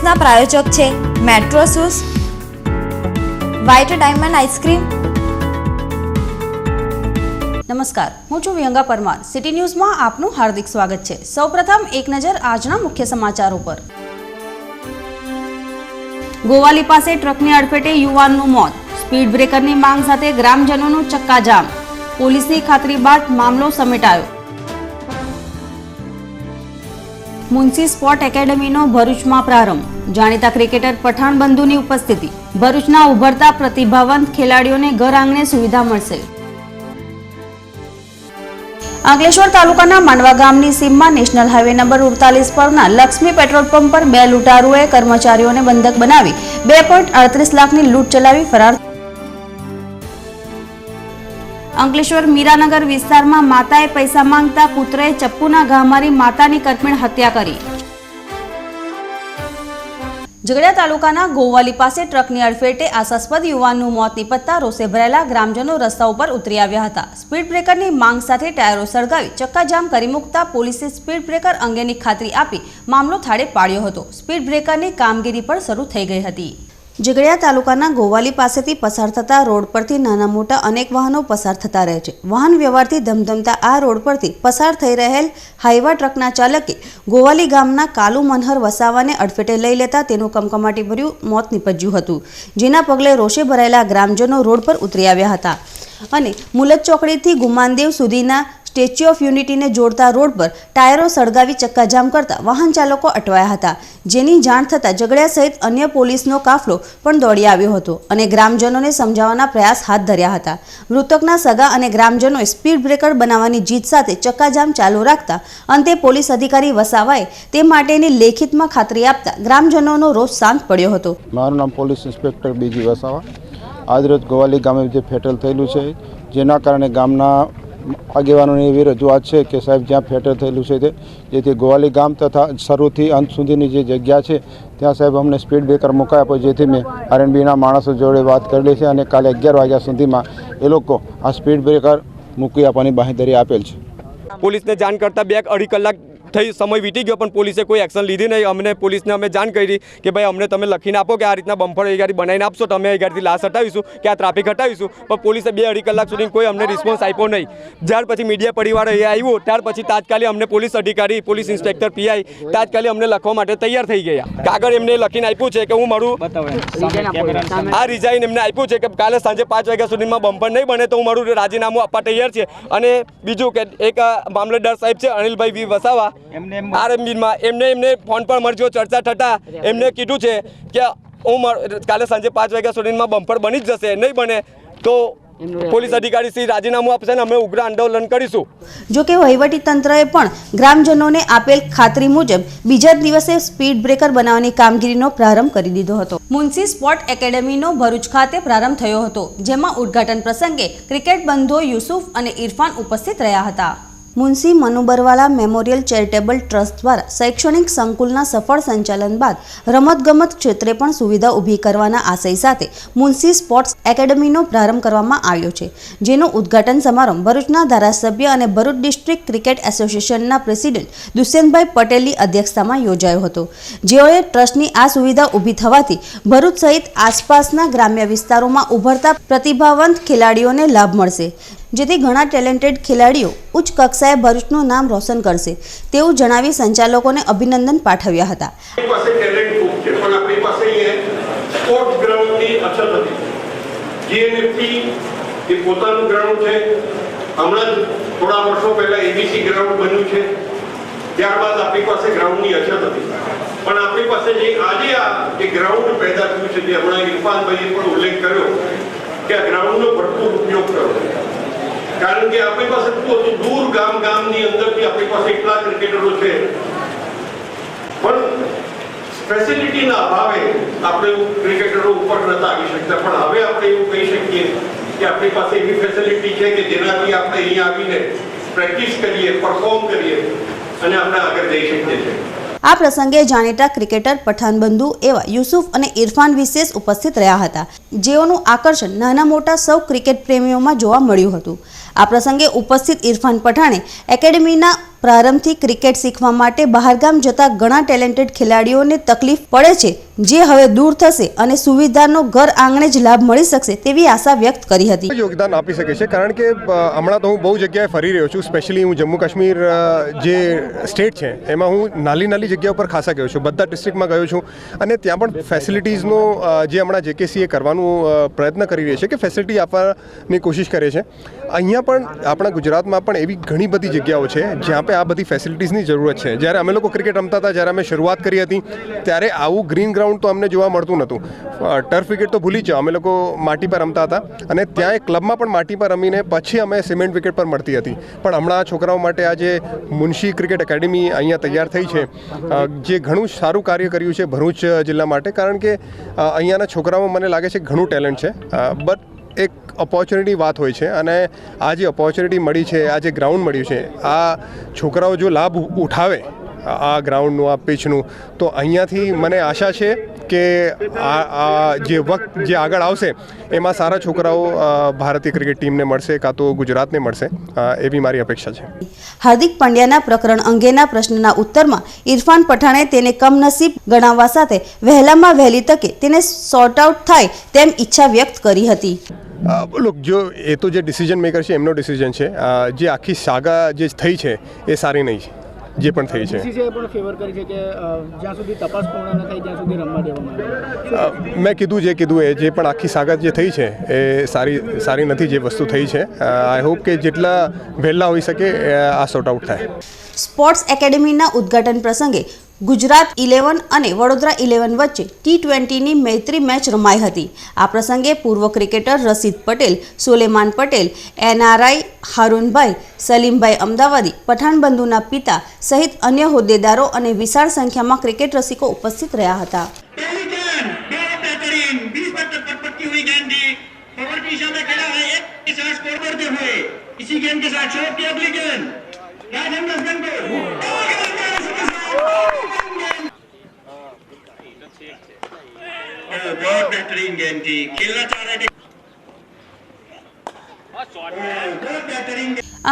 મેચના પ્રાયોજક છે metro shoes, white diamond ice cream. નમસ્કાર, હું છું વિહંગા પરમાર. સિટી ન્યૂઝમાં આપનું હાર્દિક સ્વાગત છે. સૌપ્રથમ એક નજર આજના મુખ્ય સમાચારો પર. ગોવાલી પાસે ટ્રકની અડફેટે યુવાનનું મોત. સ્પીડ બ્રેકરની માંગ સાથે ગ્રામજનોનું ચક્કાજામ. પોલીસની ખાતરી બાદ મામલો સમેટાયો. મુનસી સ્પોર્ટ એકેડમીનો ભરૂચમાં પ્રારંભ. જાણીતા ક્રિકેટર પઠાણ બંધુની ઉપસ્થિતિ. ભરૂચના ઉભરતા પ્રતિભાવંત ખેલાડીઓને ઘર આંગણે સુવિધા મળશે. અંકલેશ્વર તાલુકાના માંડવા ગામની સીમમાં નેશનલ હાઈવે નંબર 48 પરના લક્ષ્મી પેટ્રોલ પંપ પર બે લૂંટારુઓએ કર્મચારીઓને બંધક બનાવી 2.38 લાખની લૂંટ ચલાવી ફરાર. અંકલેશ્વર મીરાનગર વિસ્તારમાં માતાએ પૈસા માંગતા પુત્રએ ચપ્પુના ઘા મારી માતાની કરપીણ હત્યા કરી. ઝઘડિયા તાલુકાના ગોવાલી પાસે ટ્રકની અડફેટે આશાસ્પદ યુવાનનું મોત નીપજતા રોષે ભરાયેલા ગ્રામજનો રસ્તા ઉપર ઉતરી આવ્યા હતા. સ્પીડ બ્રેકરની માંગ સાથે ટાયરો સળગાવી ચક્કાજામ કરી મૂકતા પોલીસે સ્પીડ બ્રેકર અંગેની ખાતરી આપી મામલો થાળે પાડ્યો હતો. સ્પીડ બ્રેકરની કામગીરી પણ શરૂ થઈ ગઈ હતી. ઝઘડિયા તાલુકાના ગોવાલી પાસેથી પસાર થતા રોડ પરથી નાના મોટા અનેક વાહનો પસાર થતા રહે છે. વાહન વ્યવહારથી ધમધમતા આ રોડ પરથી પસાર થઈ રહેલ હાઈવા ટ્રકના ચાલકે ગોવાલી ગામના કાલુ મનહર વસાવાને અડફેટે લઈ લેતા તેનું કમકમાટી ભર્યું મોત નીપજ્યું હતું. જેના પગલે રોષે ભરાયેલા ગ્રામજનો રોડ પર ઉતરી આવ્યા હતા અને મુલત ચોકડીથી ગુમાનદેવ સુધીના સ્ટેચ્યુ ઓફ યુનિટીને જોડતા રોડ પર ટાયરો સળગાવી ચક્કાજામ કરતા વાહન ચાલકો અટવાયા હતા. જેની જાણ થતાં ઝઘડિયા સહિત અન્ય પોલીસનો કાફલો પણ દોડી આવ્યો હતો અને ગ્રામજનોને સમજાવવાના પ્રયાસ હાથ ધર્યા હતા. મૃતકના સગા અને ગ્રામજનોએ સ્પીડ બ્રેકર બનાવવાની જીત સાથે ચક્કાજામ ચાલુ રાખતા અંતે પોલીસ અધિકારી વસાવાએ તે માટેની લેખિતમાં ખાતરી આપતા ગ્રામજનોનો રોષ શાંત પડ્યો હતો. મારું નામ પોલીસ ઇન્સ્પેક્ટર બીજી વસાવા. આજરોજ ગોવાલી ગામે જે ફેટલ થયેલું છે જેના કારણે ગામના આગેવાનોની એવી રજૂઆત છે કે સાહેબ જ્યાં ફેટર થયેલું છે તે જેથી ગોવાલી ગામ તથા શરૂથી અંત સુધીની જે જગ્યા છે ત્યાં સાહેબ અમને સ્પીડ બ્રેકર મુકાયા પછી જેથી મેં આરએનબીના માણસો જોડે વાત કરેલી છે અને કાલે 11 વાગ્યા સુધીમાં એ લોકો આ સ્પીડ બ્રેકર મૂકી આપવાની બાંહેધરી આપેલ છે. પોલીસને જાણ કરતાં 2-2.5 કલાક થઈ સમય વીતી ગયો પણ પોલીસે કોઈ એક્શન લીધી નહીં. અમને પોલીસને અમે જાણ કરી કે ભાઈ અમને તમે લખીને આપો કે આ રીતના બમ્ફર એ ગાડી બનાવીને આપશો તો અમે એ ગાડીથી લાશ હટાવીશું કે આ ટ્રાફિક હટાવીશું. પણ પોલીસે 2-2.5 કલાક સુધી કોઈ અમને રિસ્પોન્સ આપ્યો નહીં. જ્યાર પછી મીડિયા પરિવાર એ આવ્યો ત્યાર પછી તાત્કાલિક અમને પોલીસ અધિકારી પોલીસ ઇન્સ્પેક્ટર પીઆઈ તાત્કાલિક અમને લખવા માટે તૈયાર થઈ ગયા. કાગળ એમને લખીને આપ્યું છે કે હું મારું આ રિઝાઇન એમને આપ્યું છે કે કાલે સાંજે 5 વાગ્યા સુધીમાં બમ્ફર નહીં બને તો હું મારું રાજીનામું આપવા તૈયાર છે. અને બીજું કે એક મામલતદાર સાહેબ છે અનિલભાઈ વી વસાવા આરએમબીમાં એમને ફોન પર મળજો ચર્ચા થતાં એમને કીધું છે કે હું કાલે સાંજે 5 વાગ્યા સુધીમાં બમ્પર બની જ જશે, નહીં બને તો પોલીસ અધિકારી શ્રી રાજીનામું આપશે અને અમે ઉગ્ર આંદોલન કરીશું. જો કે વહીવટી તંત્રએ પણ ગ્રામજનોને આપેલ ખાતરી મુજબ બીજા દિવસે સ્પીડ બ્રેકર બનાવવાની કામગીરીનો પ્રારંભ કરી દીધો હતો. મુનસી સ્પોર્ટ એકેડમીનો ભરૂચ ખાતે પ્રારંભ થયો હતો, જેમાં ઉદ્ઘાટન પ્રસંગે ક્રિકેટ બંધુઓ યુસુફ અને ઇરફાન ઉપસ્થિત રહ્યા હતા. Munshi Manubarwala memorial charitable trust દ્વારા શૈક્ષણિક સંકુલના સફળ સંચાલન બાદ રમતગમત ક્ષેત્રે પણ સુવિધા ઊભી કરવાના આશય સાથે મુનસી સ્પોર્ટ્સ એકેડમીનો પ્રારંભ કરવામાં આવ્યો છે. જેનો ઉદ્ઘાટન સમારંભ ભરૂચના ધારાસભ્ય અને ભરૂચ ડિસ્ટ્રિક્ટ ક્રિકેટ એસોસિએશનના પ્રેસિડેન્ટ દુષ્યંતભાઈ પટેલની અધ્યક્ષતામાં યોજાયો હતો. જેઓએ ટ્રસ્ટની આ સુવિધા ઊભી થવાથી ભરૂચ સહિત આસપાસના ગ્રામ્ય વિસ્તારોમાં ઉભરતા પ્રતિભાવંત ખેલાડીઓને લાભ મળશે, જેથી ઘણા ટેલેન્ટેડ ખેલાડીઓ ઉચ્ચ કક્ષાએ ભરૂચનું નામ રોશન કરશે તેવું જણાવી સંચાલકોને અભિનંદન પાઠવ્યા હતા. થોડા વર્ષો પહેલા એબીસી ગ્રાઉન્ડ બન્યું છે, ત્યારબાદ આપણી પાસે ગ્રાઉન્ડની અછત હતી. પણ આપણી પાસે જે આજે આ જે ગ્રાઉન્ડ પેદા થયું છે, જે હમણાં ઇરફાનભાઈએ પણ ઉલ્લેખ કર્યો કે આ ગ્રાઉન્ડનો ભરપૂર ઉપયોગ કરો. કારણ કે આપણી પાસે દૂર ગામની અંદરથી આપણી પાસે એટલા ક્રિકેટરો છે પણ ફેસિલિટીના અભાવે આપણે ક્રિકેટરો ઉપર નતા આવી શકતા. પણ હવે આપણે એવું કહી શકીએ કે આપણી પાસે એવી ફેસિલિટી છે કે જેનાથી આપણે અહીંયા આવીને પ્રેક્ટિસ કરીએ, પરફોર્મ કરીએ અને આપણે આગળ જઈ શકીએ છીએ. આ પ્રસંગે જાણીતા ક્રિકેટર પઠાણ બંધુ એવા યુસુફ અને ઇરફાન વિશેષ ઉપસ્થિત રહ્યા હતા, જેઓનું આકર્ષણ નાના મોટા સૌ ક્રિકેટ પ્રેમીઓમાં જોવા મળ્યું હતું. આ પ્રસંગે ઉપસ્થિત ઇરફાન પઠાણે એકેડમીના પ્રારંભથી ક્રિકેટ શીખવા માટે બહારગામ જતા ઘણા ટેલેન્ટેડ ખેલાડીઓને તકલીફ પડે છે, જે હવે દૂર થશે અને સુવિધાનો ઘર આંગણે જ લાભ મળી શકશે તેવી આશા વ્યક્ત કરી હતી. યોગદાન આપી શકે છે, કારણ કે હમણાં તો હું બહુ જગ્યાએ ફરી રહ્યો છું. સ્પેશિયલી હું જમ્મુ કાશ્મીર જે સ્ટેટ છે એમાં હું નાની જગ્યા ઉપર ખાસા ગયો છું, બધા ડિસ્ટ્રિક્ટમાં ગયો છું, અને ત્યાં પણ ફેસિલિટીઝનો જે હમણાં જેકેસીએ કરવાનું પ્રયત્ન કરી રહી છે કે ફેસિલિટી આપવાની કોશિશ કરે છે. અહીંયા પણ આપણા ગુજરાતમાં પણ એવી ઘણી બધી જગ્યાઓ છે જ્યાં पे આ બધી ફેસિલિટીઝની જરૂરત છે. જ્યારે અમે લોકો ક્રિકેટ રમતા હતા, જ્યારે અમે શરૂઆત કરી હતી, ત્યારે આવું ગ્રીન ગ્રાઉન્ડ તો અમને જોવા મળતું નહોતું. ટર્ફ વિકેટ તો ભૂલી જ જાઓ, અમે લોકો માટી પર રમતા હતા, અને ત્યાં એક ક્લબમાં પણ માટી પર રમીને પછી અમે સિમેન્ટ વિકેટ પર મળતી હતી. પણ હમણાં છોકરાઓ માટે આ જે મુનશી ક્રિકેટ એકેડમી અહીંયા તૈયાર થઈ છે, જે ઘણું સારું કાર્ય કર્યું છે ભરૂચ જિલ્લા માટે, કારણ કે અહીંયાના છોકરાઓ મને લાગે છે ઘણું ટેલેન્ટ છે, બટ એક ઓપોર્ચ્યુનિટી વાત હોય છે, અને આ જે ઓપોર્ચ્યુનિટી મળી છે, આ જે ગ્રાઉન્ડ મળ્યું છે, આ છોકરાઓ જો લાભ ઉઠાવે આ ગ્રાઉન્ડનું, આ પિચનું, તો અહીંયાથી મને આશા છે કે આ જે વખત જે આગળ આવશે એમાં સારા છોકરાઓ ભારતીય ક્રિકેટ ટીમને મળશે, કાં તો ગુજરાતને મળશે, એવી મારી અપેક્ષા છે. હાર્દિક પંડ્યાના પ્રકરણ અંગેના પ્રશ્નના ઉત્તરમાં ઇરફાન પઠાણે તેને કમનસીબ ગણાવવા સાથે વહેલામાં વહેલી તકે તેને સોર્ટ આઉટ થાય તેમ ઈચ્છા વ્યક્ત કરી હતી. લોક જો એ તો જે ડિસિઝન મેકર છે એમનો ડિસિઝન છે. જે આખી સાગા જે થઈ છે એ સારી નહીં છે, જે પણ થઈ છે. બીસીસીઆઈ પણ ફેવર કરી છે કે જ્યાં સુધી તપાસ પૂર્ણ ન થાય ત્યાં સુધી રમવા દેવામાં આવે. મેં કીધું એ જે પણ આખી સાગા જે થઈ છે એ સારી નથી જે વસ્તુ થઈ છે. આઈ હોપ કે જેટલા વહેલા હોઈ શકે આ સોર્ટ આઉટ થાય. સ્પોર્ટ્સ એકેડેમીના ઉદ્ઘાટન પ્રસંગે ગુજરાત 11 અને વડોદરા 11 વચ્ચે T20ની મૈત્રી મેચ રમાઈ હતી. આ પ્રસંગે પૂર્વ ક્રિકેટર રશીદ પટેલ, સુલેમાન પટેલ, NRI હારૂનભાઈ, સલીમભાઈ અમદાવાદી, પઠાણ બંધુના પિતા સહિત અન્ય હોદ્દેદારો અને વિશાળ સંખ્યામાં ક્રિકેટ રસિકો ઉપસ્થિત રહ્યા હતા. बहुत बेहतरीन गेम थी, खेलना चाह रहे थे.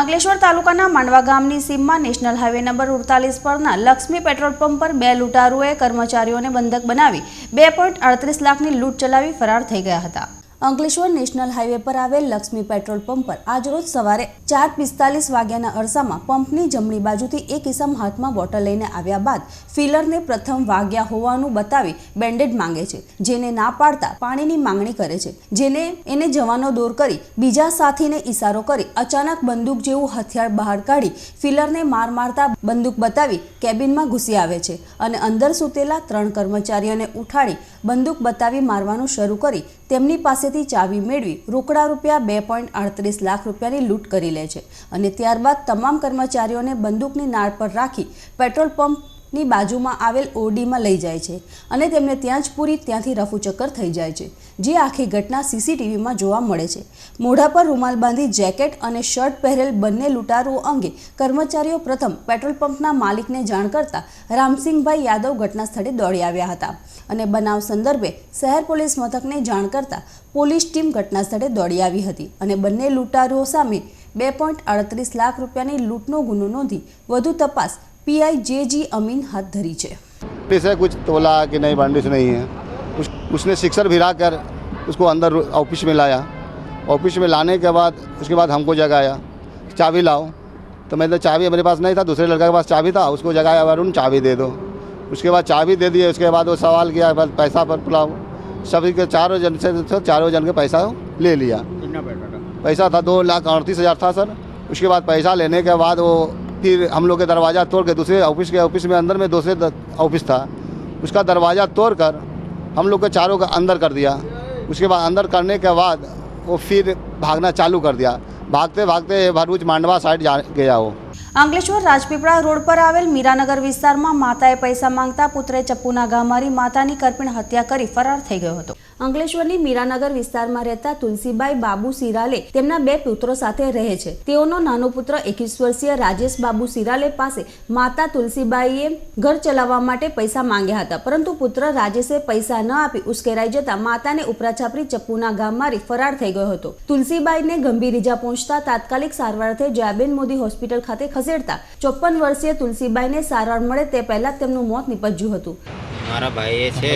અંકલેશ્વર તાલુકાના માંડવા ગામની સીમમાં નેશનલ હાઈવે નંબર 48 પરના લક્ષ્મી પેટ્રોલ પંપ પર 2 લૂંટારુઓએ કર્મચારીઓને બંધક બનાવી 2.38 લાખની લૂંટ ચલાવી ફરાર થઈ ગયા હતા. અંકલેશ્વર નેશનલ હાઈવે પર આવેલ લક્ષ્મી પેટ્રોલ પંપ પર આજરોજ સવારે 4:45 વાગ્યાના અરસામાં પંપની જમણી બાજુથી એક ઇસમ હાથમાં બોટલ લઈને આવ્યા બાદ ફિલરને પ્રથમ વાગ્યા હોવાનું બતાવી બેન્ડેડ માંગે છે, જેને ના પાડતા પાણીની માંગણી કરે છે, જેને એને જવાનો દોર કરી બીજા સાથીને ઈશારો કરી અચાનક બંદૂક જેવું હથિયાર બહાર કાઢી ફિલરને માર મારતા બંદૂક બતાવી કેબિનમાં ઘૂસી આવે છે અને અંદર સૂતેલા 3 કર્મચારીઓને ઉઠાડી બંદૂક બતાવી મારવાનું શરૂ કરી તેમની પાસેથી ચાવી મેળવી રોકડા રૂપિયા 2.38 લાખ રૂપિયાની લૂંટ કરી લે છે અને ત્યારબાદ તમામ કર્મચારીઓને બંદૂકની નાળ પર રાખી પેટ્રોલ પંપની બાજુમાં આવેલ ઓરડીમાં લઈ જાય છે અને તેમને ત્યાં જ પૂરી ત્યાંથી રફુચક્કર થઈ જાય છે, જે આખી ઘટના CCTVમાં જોવા મળે છે. મોઢા પર રૂમાલ બાંધી જેકેટ અને શર્ટ પહેરેલ બંને લૂંટારુઓ અંગે કર્મચારીઓ પ્રથમ પેટ્રોલ પંપના માલિકને જાણ કરતા રામસિંહભાઈ યાદવ ઘટના સ્થળે દોડી આવ્યા હતા અને બનાવ સંદર્ભે શહેર પોલીસ મથકને જાણ કરતા પોલીસ ટીમ ઘટના સ્થળે દોડી આવી હતી અને બંને લૂંટારુઓ સામે 2.38 લાખ રૂપિયાની લૂંટનો ગુનો નોંધી વધુ તપાસ PI JG અમીન હાથ ધરી છે. पैसे कुछ तोला कि नहीं बाउंड्री नहीं है, उसने सिक्सर भिरा कर उसको अंदर ऑफिस में लाया. ऑफिस में लाने के बाद उसके बाद हमको जगाया, चाबी लाओ. तो मैं तो चाबी मेरे पास नहीं था, दूसरे लड़का के पास चाबी था, उसको जगाया वरुण चाबी दे दो. उसके बाद चाबी दे दिए. उसके बाद वो सवाल किया पैसा पर पुलाव, सभी के चारों जन के पैसा ले लिया. कितना पैसा था? पैसा था 2,38,000 था सर. उसके बाद पैसा लेने के बाद वो फिर हम लोग के दरवाज़ा तोड़ के दूसरे ऑफिस में अंदर में दूसरे ऑफिस था, उसका दरवाज़ा तोड़ कर हम लोग के चारों का अंदर कर दिया. उसके बाद अंदर करने के बाद वो फिर भागना चालू कर दिया. भागते भागते भरूच मांडवा साइड गया वो. અંકલેશ્વર રાજપીપળા રોડ પર આવેલ મીરાનગર વિસ્તારમાં માતાએ પૈસા માંગતા પુત્રે ચપ્પુના ઘા મારી માતાની કરપીણ હત્યા કરી ફરાર થઈ ગયો હતો. અંકલેશ્વરની મીરાનગર વિસ્તારમાં રહેતા તુલસીબાઈ બાબુ સિરાલે તેમના 2 પુત્રો સાથે રહે છે. તેઓનો નાનો પુત્ર 21 વર્ષીય રાજેશ બાબુ સિરાલે પાસે માતા તુલસીબાઈએ ઘર ચલાવવા માટે પૈસા માંગ્યા હતા, પરંતુ પુત્ર રાજેશે પૈસા ન આપી ઉશ્કેરાઈ જતા માતાને ઉપરાછાપરી ચપ્પુના ઘા મારી ફરાર થઈ ગયો હતો. તુલસીબાઈને ગંભીર ઈજા પહોંચતા તાત્કાલિક સારવાર અર્થે જયાબેન મોદી હોસ્પિટલ ખાતે ખસેડતા 54 વર્ષીય તુલસીબાઈને સારવાર મળે તે પહેલા તેમનું મોત નીપજ્યું હતું. મારા ભાઈએ છે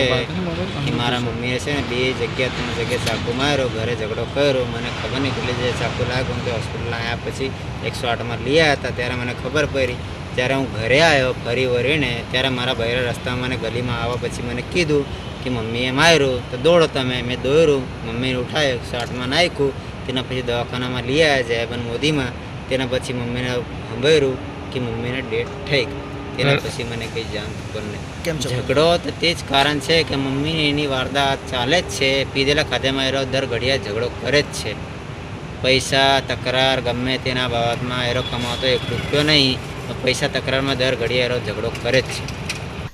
કે મારા મમ્મીએ છે ને 2 જગ્યા 3 જગ્યાએ ચાકુ માર્યો, ઘરે ઝઘડો કર્યો. મને ખબર નહીં કેટલી જગ્યાએ ચાકુ લાગ્યો. હું તો હોસ્પિટલ આવ્યા પછી 108માં લઈ આવ્યા હતા. ત્યારે મને ખબર પડી. જ્યારે હું ઘરે આવ્યો ફરી વળીને ત્યારે મારા ભાઈએ રસ્તામાં મને ગલીમાં આવવા પછી મને કીધું કે મમ્મીએ માર્યું તો દોડો તમે. મેં દોડ્યું, મમ્મીને ઉઠાવ્યો, 108માં નાખ્યું. તેના પછી દવાખાનામાં લઈ આવ્યા જયાબેન મોદીમાં. તેના પછી મમ્મીને સાંભળ્યું કે મમ્મીને ડેથ થઈ ગઈ. તેના પછી મને કંઈ જાણ ખબર નહીં. ઝઘડો તો તે જ કારણ છે કે મમ્મીને એની વારદાત ચાલે જ છે. પીધેલા ખાધેમાં એરો દર ઘડિયા ઝઘડો કરે જ છે. પૈસા તકરાર ગમે તેના બાબતમાં એરો કમાતો 1 રૂપિયો નહીં, પૈસા તકરારમાં દર ઘડિયા એરો ઝઘડો કરે જ છે.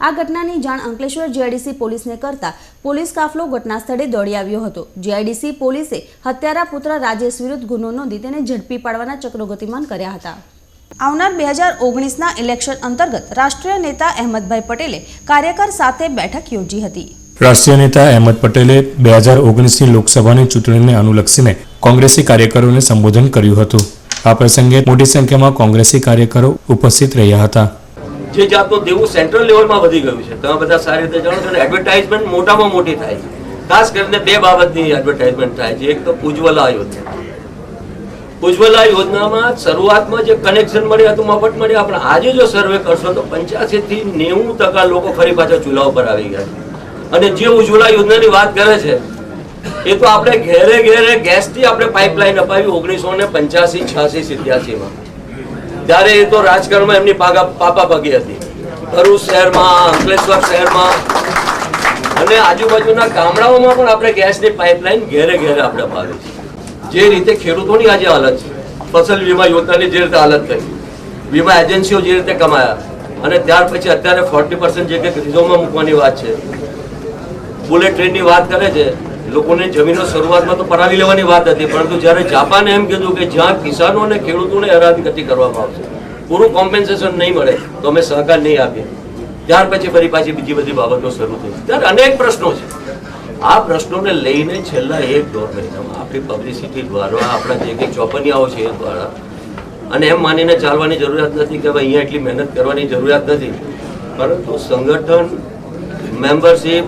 આ ઘટનાની જાણ અંકલેશ્વર જીઆઈડીસી પોલીસને કરતા પોલીસ કાફલો ઘટના સ્થળે દોડી આવ્યો હતો. જીઆઈડીસી પોલીસે હત્યારા પુત્ર રાજેશ વિરુદ્ધ ગુનો નોંધી તેને ઝડપી પાડવાના ચક્રો ગતિમાન કર્યા હતા. આવનાર 2019ના ઇલેક્શન અંતર્ગત રાષ્ટ્રીય નેતા અહેમદભાઈ પટેલે કાર્યકર સાથે બેઠક યોજી હતી. રાષ્ટ્રીય નેતા અહેમદ પટેલે 2019ની લોકસભાની ચૂંટણીને અનુલક્ષીને કોંગ્રેસી કાર્યકરોને સંબોધન કર્યું હતું. આ પ્રસંગે મોટી સંખ્યામાં કોંગ્રેસી કાર્યકરો ઉપસ્થિત રહ્યા હતા. જે જાતનું દેવું સેન્ટ્રલ લેવલમાં વધી ગયું છે, તમે બધા સારી રીતે જાણો છો. એડવર્ટાઇઝમેન્ટ મોટામાં મોટી થાય છે. ખાસ કરીને 2 બાબતની એડવર્ટાઇઝમેન્ટ થાય છે. એક તો ઉજ્જવલા યોજના. ઉજ્જવલા યોજનામાં શરૂઆતમાં જે કનેક્શન મળ્યા હતું મફત મળ્યા, પણ આજે જો સર્વે કરશો તો 85 થી 90% લોકો ફરી પાછા ચૂલા ઉપર આવી ગયા છે. અને જે ઉજ્જવલા યોજનાની વાત કરે છે એ તો આપણે ઘેરે ઘેરે ગેસથી આપણે પાઇપલાઇન અપાવી 1985, 86, 87માં. ત્યારે એ તો રાજકારણમાં એમની પાપા પગી હતી. ભરૂચ શહેરમાં, અંકલેશ્વર શહેરમાં અને આજુબાજુના ગામડાઓમાં પણ આપણે ગેસની પાઇપલાઇન ઘેરે ઘેરે આપણે અપાવી છે. જે રીતે ખેડૂતોની આજે હાલત છે, ફસલ વીમા યોજનાની જે રીતે હાલત થઈ, વીમા એજન્સીઓ જે રીતે કમાયા, અને ત્યાર પછી અત્યારે 40% જે કંઈક રિઝર્વમાં મૂકવાની વાત છે, બુલેટ ટ્રેનની વાત કરે છે. લોકોની જમીનો શરૂઆતમાં તો પરાવી લેવાની વાત હતી, પરંતુ જ્યારે જાપાને એમ કીધું કે જ્યાં કિસાનો અને ખેડૂતોને હેરાનગતિ કરવામાં આવશે, પૂરું કોમ્પેન્સેશન નહીં મળે તો અમે સહકાર નહીં આપીએ. ત્યાર પછી ફરી પાછી બીજી બધી બાબતો શરૂ થઈ. ત્યારે અનેક પ્રશ્નો છે. આ પ્રશ્નોને લઈને છેલ્લા 1-1.5 મહિનામાં આપણી પબ્લિસિટી દ્વારા, આપણા જે કંઈક ચોપનિયાઓ છે એ દ્વારા, અને એમ માનીને ચાલવાની જરૂરિયાત નથી કે અહીંયા એટલી મહેનત કરવાની જરૂરિયાત નથી, પરંતુ સંગઠન, મેમ્બરશીપ,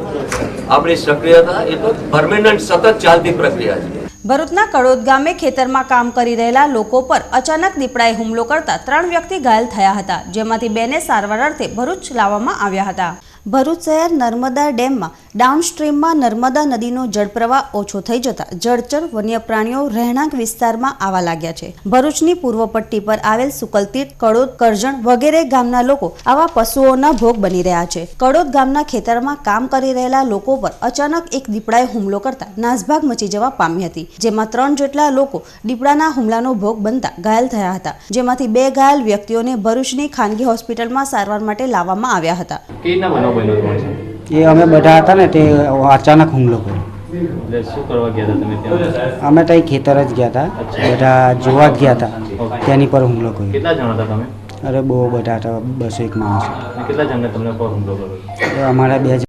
આપણી સક્રિયતા એ તો પરમેનન્ટ સતત ચાલતી પ્રક્રિયા છે. ભરૂચના કડોદ ગામે ખેતરમાં કામ કરી રહેલા લોકો પર અચાનક દીપડાએ હુમલો કરતા 3 વ્યક્તિ ઘાયલ થયા હતા, જેમાંથી 2ને સારવાર અર્થે ભરૂચ લાવવામાં આવ્યા હતા. ભરૂચ શહેર નર્મદા ડેમમાં ડાઉનસ્ટ્રીમમાં નર્મદા નદીનો જળપ્રવાહ ઓછો થઈ જતા જળચર વન્ય પ્રાણીઓ રહેણાંક વિસ્તારમાં આવવા લાગ્યા છે. ભરૂચની પૂર્વ પટ્ટી પર આવેલ સુકલતીર્થ, કડોદ, કરજણ વગેરે ગામના લોકો આવા પશુઓના ભોગ બની રહ્યા છે. કડોદ ગામના ખેતરમાં કામ કરી રહેલા લોકો પર અચાનક એક દીપડાએ હુમલો કરતા નાસભાગ મચી જવા પામી હતી, જેમાં 3 જેટલા લોકો દીપડાના હુમલાનો ભોગ બનતા ઘાયલ થયા હતા, જેમાંથી 2 ઘાયલ વ્યક્તિઓને ભરૂચની ખાનગી હોસ્પિટલમાં સારવાર માટે લાવવામાં આવ્યા હતા. એ અમે બધા હતા ને તે અચાનક હુમલો કર્યો. શું કરવા ગયા હતા તમે ત્યાં? અમે ત્યાં ખેતર જ ગયા હતા, બધા જોવા જ ગયા હતા, તેની પર હુમલો કર્યો. કેટલા જણા હતા તમે? અરે બહુ બધા હતા, 201 માણસ. કેટલા જણને તમને પર હુમલો કર્યો? અમારા 2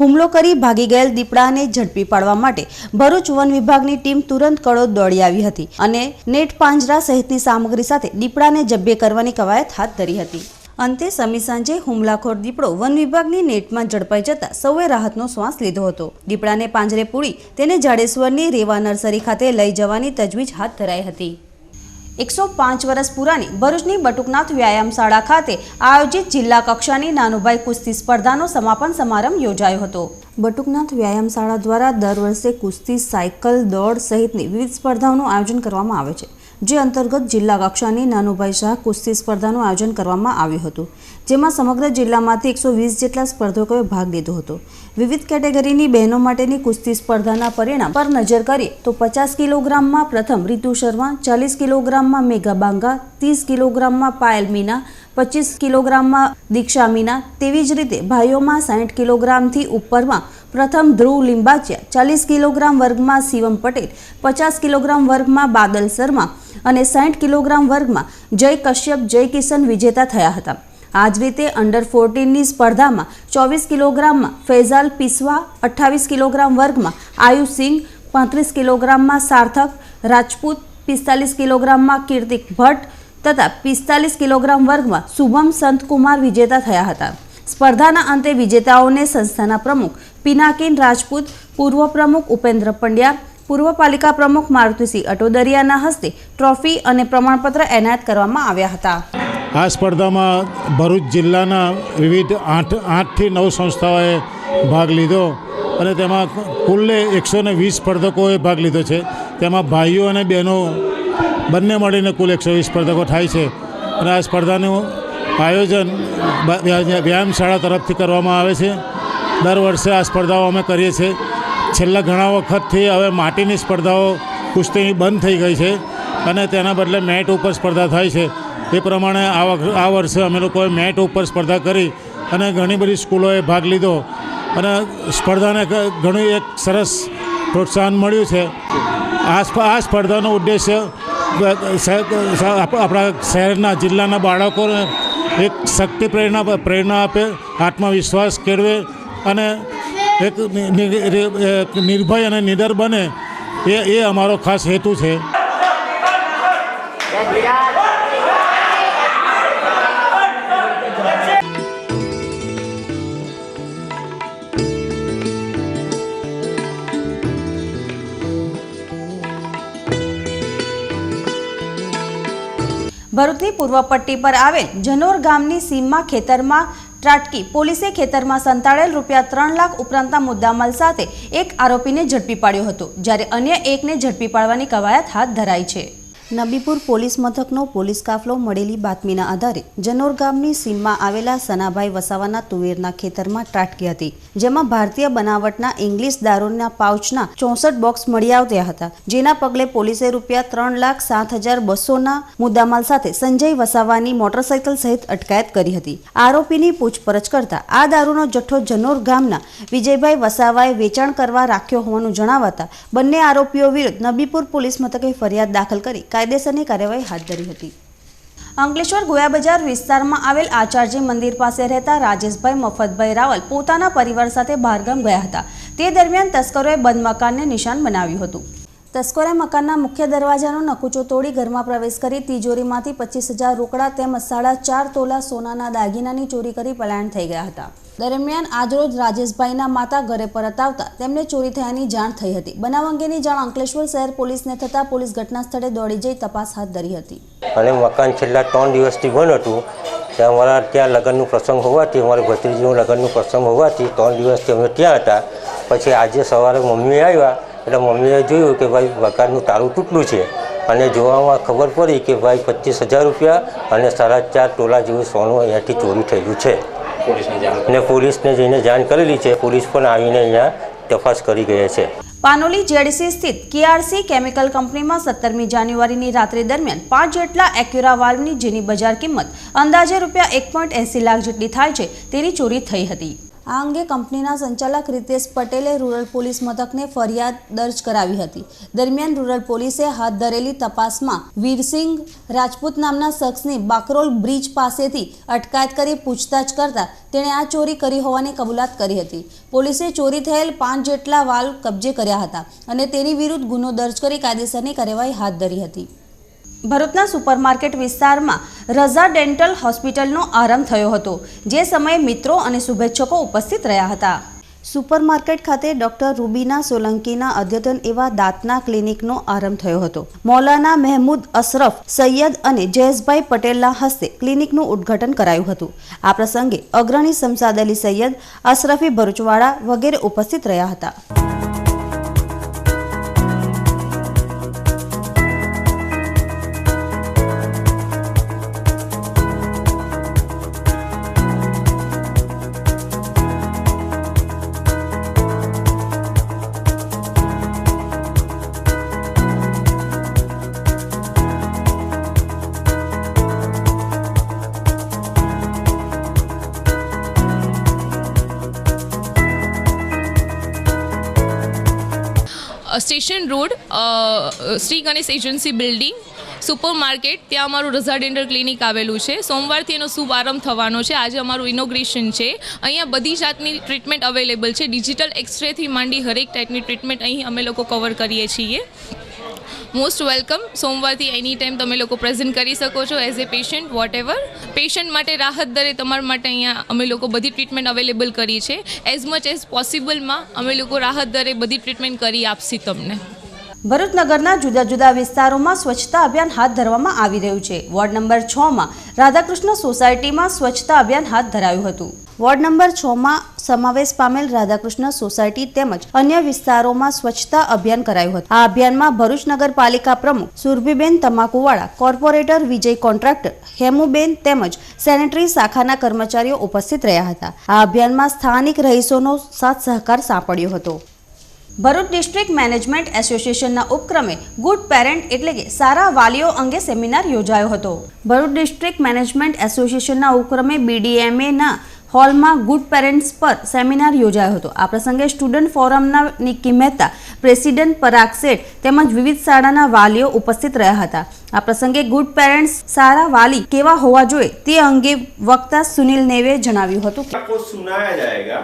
હુમલો કરી ભાગી ગયેલ દીપડાને ઝડપી પાડવા માટે ભરૂચ વન વિભાગની ટીમ તુરંત કડોદ દોડી આવી હતી અને નેટ પાંજરા સહિતની સામગ્રી સાથે દીપડાને જબ્બે કરવાની કવાયત હાથ ધરી હતી. અંતે સમી સાંજે હુમલાખોર દીપડો વન વિભાગની નેટમાં ઝડપાઈ જતા સૌએ રાહતનો શ્વાસ લીધો હતો. દીપડાને પાંજરે પૂરી તેને જાડેશ્વરની રેવા નર્સરી ખાતે લઈ જવાની તજવીજ હાથ ધરાઈ હતી. 105 વર્ષ પુરાની ભરૂચની બટુકનાથ વ્યાયામ શાળા ખાતે આયોજિત જિલ્લા કક્ષાની નાનુભાઈ કુસ્તી સ્પર્ધાનો સમાપન સમારંભ યોજાયો હતો. બટુકનાથ વ્યાયામ શાળા દ્વારા દર વર્ષે કુસ્તી, સાયકલ દોડ સહિતની વિવિધ સ્પર્ધાઓનું આયોજન કરવામાં આવે છે, જે અંતર્ગત જિલ્લા કક્ષાની નાનુભાઈ શાહ કુસ્તી સ્પર્ધાનું આયોજન કરવામાં આવ્યું હતું, જેમાં સમગ્ર જિલ્લામાંથી 120 જેટલા સ્પર્ધકોએ ભાગ લીધો હતો. વિવિધ કેટેગરીની બહેનો માટેની કુસ્તી સ્પર્ધાના પરિણામ પર નજર કરીએ તો 50 કિલોગ્રામમાં પ્રથમ રીતુ શર્મા, 40 કિલોગ્રામમાં મેઘા બાંગા, 30 કિલોગ્રામમાં પાયલ મીના, 25 કિલોગ્રામમાં દીક્ષા મીના, તેવી જ રીતે ભાઈઓમાં 60 કિલોગ્રામથી ઉપરમાં પ્રથમ ધ્રુવ લિંબાચિયા, 40 કિલોગ્રામ વર્ગમાં શિવમ પટેલ, 50 કિલોગ્રામ વર્ગમાં બાદલ શર્મા અને 60 કિલોગ્રામ વર્ગમાં જય કશ્યપ, જય કિશન વિજેતા થયા હતા. આ જ રીતે અંડર 14ની સ્પર્ધામાં 24 કિલોગ્રામમાં ફૈઝાલ પિસવા, 28 કિલોગ્રામ વર્ગમાં આયુષ સિંહ, 35 કિલોગ્રામમાં સાર્થક રાજપૂત, 45 કિલોગ્રામમાં કીર્તિક ભટ્ટ તથા 45 કિલોગ્રામ વર્ગમાં શુભમ સંતકુમાર વિજેતા થયા હતા. સ્પર્ધાના અંતે વિજેતાઓને સંસ્થાના પ્રમુખ પિનાકિન રાજપૂત, પૂર્વ પ્રમુખ ઉપેન્દ્ર પંડ્યા, પૂર્વ પાલિકા પ્રમુખ મારુતિસિંહ અટોદરિયાના હસ્તે ટ્રોફી અને પ્રમાણપત્ર એનાયત કરવામાં આવ્યા હતા. આ સ્પર્ધામાં ભરૂચ જિલ્લાના વિવિધ 8થી 9 સંસ્થાઓએ ભાગ લીધો અને તેમાં કુલ્લે 120 સ્પર્ધકોએ ભાગ લીધો છે. તેમાં ભાઈઓ અને બહેનો બંને મળીને કુલ 120 સ્પર્ધકો થાય છે અને આ સ્પર્ધાનું આયોજન વ્યાયામશાળા તરફથી કરવામાં આવે છે. દર વર્ષે આ સ્પર્ધાઓ અમે કરીએ છીએ. છેલ્લા ઘણા વખતથી હવે માટીની સ્પર્ધાઓ કુસ્તીની બંધ થઈ ગઈ છે અને તેના બદલે મેટ ઉપર સ્પર્ધા થાય છે. એ પ્રમાણે આ વર્ષે અમે લોકોએ મેટ ઉપર સ્પર્ધા કરી અને ઘણી બધી સ્કૂલોએ ભાગ લીધો અને સ્પર્ધાને ઘણું એક સરસ પ્રોત્સાહન મળ્યું છે. આ સ્પર્ધાનો ઉદ્દેશ્ય આપણા શહેરના જિલ્લાના બાળકોને એક શક્તિ પ્રેરણા આપે, આત્મવિશ્વાસ કેળવે અને એક નિર્ભય અને નિડર બને એ અમારો ખાસ હેતુ છે. ભરૂચની પૂર્વ પટ્ટી પર આવેલ જનોર ગામની સીમમાં ખેતરમાં ત્રાટકી પોલીસે ખેતરમાં સંતાડેલ ₹3 લાખ ઉપરાંતના મુદ્દામાલ સાથે એક આરોપીને ઝડપી પાડ્યો હતો, જ્યારે અન્ય એકને ઝડપી પાડવાની કવાયત હાથ ધરાઈ છે. નબીપુર પોલીસ મથકનો પોલીસ કાફલો મળેલી બાતમીના આધારે જનોર ગામની સીમમાં આવેલા સનાભાઈ વસાવાના તુવેરના ખેતરમાં ત્રાટકી હતી, જેમાં ભારતીય બનાવટના ઇંગ્લિશ દારૂના પાઉચના 64 બોક્સ મળી આવ્યા હતા. જેના પગલે પોલીસે ₹3,07,200ના મુદ્દામાલ સાથે સંજય વસાવાની મોટરસાયકલ સહિત અટકાયત કરી હતી. આરોપીની પૂછપરછ કરતા આ દારૂનો જથ્થો જનોર ગામના વિજયભાઈ વસાવાએ વેચાણ કરવા રાખ્યો હોવાનું જણાવતા બંને આરોપીઓ વિરુદ્ધ નબીપુર પોલીસ મથકે ફરિયાદ દાખલ કરી કાયદેસરની કાર્યવાહી હાથ ધરી હતી. અંકલેશ્વર ગોયા બજાર વિસ્તારમાં આવેલ આચાર્ય મંદિર પાસે રહેતા રાજેશભાઈ મફતભાઈ રાવલ પોતાના પરિવાર સાથે બહારગામ ગયા હતા. તે દરમિયાન તસ્કરોએ બંધ મકાનને નિશાન બનાવ્યું હતું. તસ્કરોએ મકાનના મુખ્ય દરવાજાનો નકુચો તોડી ઘરમાં પ્રવેશ કરી તિજોરીમાંથી 25,000 રોકડા તેમજ 4.5 તોલા સોનાના દાગીનાની ચોરી કરી પલાયન થઈ ગયા હતા. દરમિયાન આજરોજ રાજેશભાઈના માતા ઘરે પરત આવતા તેમને ચોરી થયાની જાણ થઈ હતી. બનાવ અંગેની જાણ અંકલેશ્વર શહેર પોલીસને થતાં પોલીસ ઘટના સ્થળે દોડી જઈ તપાસ હાથ ધરી હતી. અને મકાન છેલ્લા 3 દિવસથી બંધ હતું. અમારા ત્યાં લગ્નનું પ્રસંગ હોવાથી, અમારી ભત્રીજીનું લગ્નનું પ્રસંગ હોવાથી 3 દિવસથી અમે ત્યાં હતા. પછી આજે સવારે મમ્મી આવ્યા એટલે મમ્મીએ જોયું કે ભાઈ મકાનનું તાળું તૂટેલું છે અને જોવામાં ખબર પડી કે ભાઈ 25,000 રૂપિયા અને 4.5 તોલા જેવું સોનું અહીંયાથી ચોરી થયેલું છે. ને પોલીસને જઈને જાણ કરેલી છે. પોલીસ પણ આવીને અહીંયા તપાસ કરી ગઈ છે. પાનોલી જેડીસી સ્થિત કેઆરસી કેમિકલ કંપનીમાં 17મી જાન્યુઆરીની રાત્રિ દરમિયાન 5 જેટલા એક્યુરા વાલ્વની જેની બજાર કિંમત અંદાજે ₹1.80 લાખ જેટલી થાય છે તેની ચોરી થઈ હતી. આ અંગે કંપનીના સંચાલક રીતેશ પટેલે રૂરલ પોલીસ મથકને ફરિયાદ દર્જ કરાવી હતી. દરમિયાન રૂરલ પોલીસે હાથ ધરેલી તપાસમાં વીરસિંહ રાજપૂત નામના શખ્સની બાકરોલ બ્રિજ પાસેથી અટકાયત કરી પૂછતાછ કરતા તેણે આ ચોરી કરી હોવાની કબૂલાત કરી હતી. પોલીસે ચોરી થયેલ 5 જેટલા વાલ્વ કબજે કર્યા હતા અને તેની વિરુદ્ધ ગુનો દર્જ કરી કાયદેસરની કાર્યવાહી હાથ ધરી હતી. ભરૂચના સુપરમાર્કેટ વિસ્તારમાં રઝા ડેન્ટલ હોસ્પિટલનો આરંભ થયો હતો, જે સમયે મિત્રો અને શુભેચ્છકો ઉપસ્થિત રહ્યા હતા. સુપરમાર્કેટ ખાતે ડોક્ટર રૂબીના સોલંકીના અદ્યતન એવા દાંતના ક્લિનિકનો આરંભ થયો હતો. મૌલાના મહેમૂદ અશરફ સૈયદ અને જયેશભાઈ પટેલના હસ્તે ક્લિનિકનું ઉદ્ઘાટન કરાયું હતું. આ પ્રસંગે અગ્રણી શમસાદ અલી સૈયદ, અશરફી ભરૂચવાડા વગેરે ઉપસ્થિત રહ્યા હતા. Station road Shri Ganesh agency building super market, ત્યાં અમારું રઝા ડેન્ટલ ક્લિનિક આવેલું છે. સોમવારથી એનો શુભ આરંભ થવાનો છે. આજે અમારું ઇનોગ્રેશન છે. અહીંયા બધી જાતની ટ્રીટમેન્ટ અવેલેબલ છે. ડિજિટલ એક્સરેથી માંડી હરેક ટાઈપની ટ્રીટમેન્ટ અહીં અમે લોકો કવર કરીએ છીએ. Most welcome. સોમવારથી એની ટાઈમ તમે લોકો પ્રેઝન્ટ કરી શકો છો as a patient whatever. Patient માટે રાહત દરે તમારા માટે અહીંયા અમે લોકો બધી ટ્રીટમેન્ટ અવેલેબલ કરી છે. એઝ મચ એઝ પોસિબલમાં અમે લોકો રાહત દરે બધી ટ્રીટમેન્ટ કરી આપશી તમને. ભરૂચ નગરના જુદા જુદા વિસ્તારોમાં સ્વચ્છતા અભિયાન હાથ ધરવામાં આવી રહ્યું છે. વોર્ડ નંબર 6માં રાધાકૃષ્ણ સોસાયટીમાં સ્વચ્છતા અભિયાન હાથ ધરાયું હતું. વોર્ડ નંબર 6માં સમાવેશ પામેલ રાધાકૃષ્ણ સોસાયટી તેમજ અન્ય વિસ્તારોમાં સ્વચ્છતા અભિયાન કરાયું હતું. આ અભિયાનમાં ભરૂચ નગરપાલિકા પ્રમુખ સુરભીબેન તમાકુવાળા, કોર્પોરેટર વિજય કોન્ટ્રાક્ટર હેમુબેન તેમજ સેનેટરી શાખાના કર્મચારીઓ ઉપસ્થિત રહ્યા હતા. આ અભિયાનમાં સ્થાનિક રહીશોનો સાથ સહકાર સાંપડ્યો હતો. ભરૂચ ડિસ્ટ્રિક્ટ મેનેજમેન્ટ એસોસિએશનના ઉપક્રમે ગુડ પેરેન્ટ એટલે કે સારા વાલીઓ અંગે સેમિનાર યોજાયો હતો. ભરૂચ ડિસ્ટ્રિક્ટ મેનેજમેન્ટ એસોસિએશનના ઉપક્રમે BDMAના હોલમાં ગુડ પેરેન્ટ્સ પર સેમિનાર યોજાયો હતો. આ પ્રસંગે સ્ટુડન્ટ ફોરમના નિકી મહેતા, પ્રેસિડેન્ટ પરાગ શેઠ તેમજ વિવિધ શાળાના વાલીઓ ઉપસ્થિત રહ્યા હતા. આ પ્રસંગે ગુડ પેરેન્ટ્સ સારા વાલી કેવા હોવા જોઈએ તે અંગે વક્તા સુનિલ નેવે જણાવ્યું હતું કે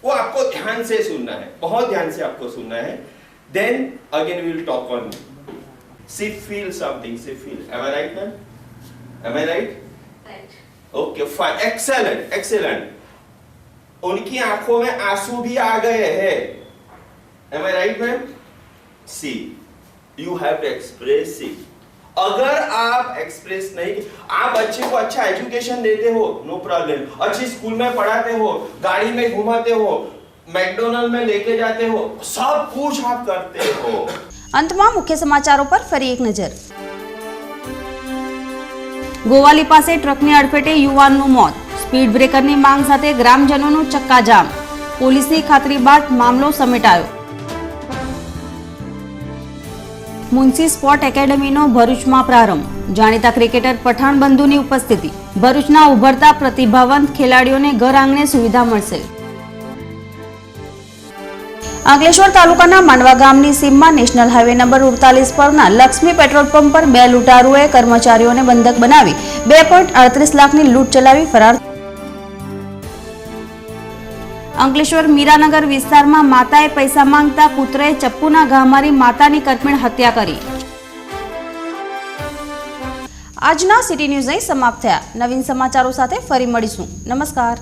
वो आपको ध्यान से सुनना है, बहुत ध्यान से आपको सुनना है. Then again we will talk on see feel something, see feel. Am I right, ma'am? Am I right? Right. Okay, fine, excellent, excellent. उनकी आंखों में आंसू भी आ गए हैं. Am I right, ma'am? See, you have to express it. अगर आप express नहीं, आप बच्चे को अच्छा एजुकेशन देते हो, नो प्रॉब्लम, अच्छी स्कूल में पढ़ाते हो, गाड़ी में घुमाते हो, मैकडोनल्ड में लेके जाते हो, सब कुछ आप करते हो. અંતમાં મુખ્ય સમાચારો પર ફરી એક નજર. ગોવાલી પાસે ટ્રકની અડફેટે યુવાનનું મોત. સ્પીડ બ્રેકરની માંગ સાથે ગ્રામજનોનું ચક્કાજામ. પોલીસની ખાતરી બાદ મામલો સમેટાયો. મુનસી સ્પોર્ટ એકેડમીનો ભરૂચમાં પ્રારંભ. જાણીતા ક્રિકેટર પઠાણ બંધુની ઉપસ્થિતિ. ભરૂચના ઉભરતા પ્રતિભાવંત ખેલાડીઓને ઘર આંગણે સુવિધા મળશે. અંકલેશ્વર તાલુકાના માંડવા ગામની સીમમાં નેશનલ હાઈવે નંબર 48 પરના લક્ષ્મી પેટ્રોલ પંપ પર 2 લૂંટારુઓએ કર્મચારીઓને બંધક બનાવી 2.38 લાખની લૂંટ ચલાવી ફરાર. અંકલેશ્વર મીરાનગર વિસ્તારમાં માતાએ પૈસા માંગતા પુત્રએ ચપ્પુના ઘા મારી માતાની કરપીણ હત્યા કરી. આજના સિટી ન્યૂઝ અહીં સમાપ્ત થયા. નવીન સમાચારો સાથે ફરી મળીશું. નમસ્કાર.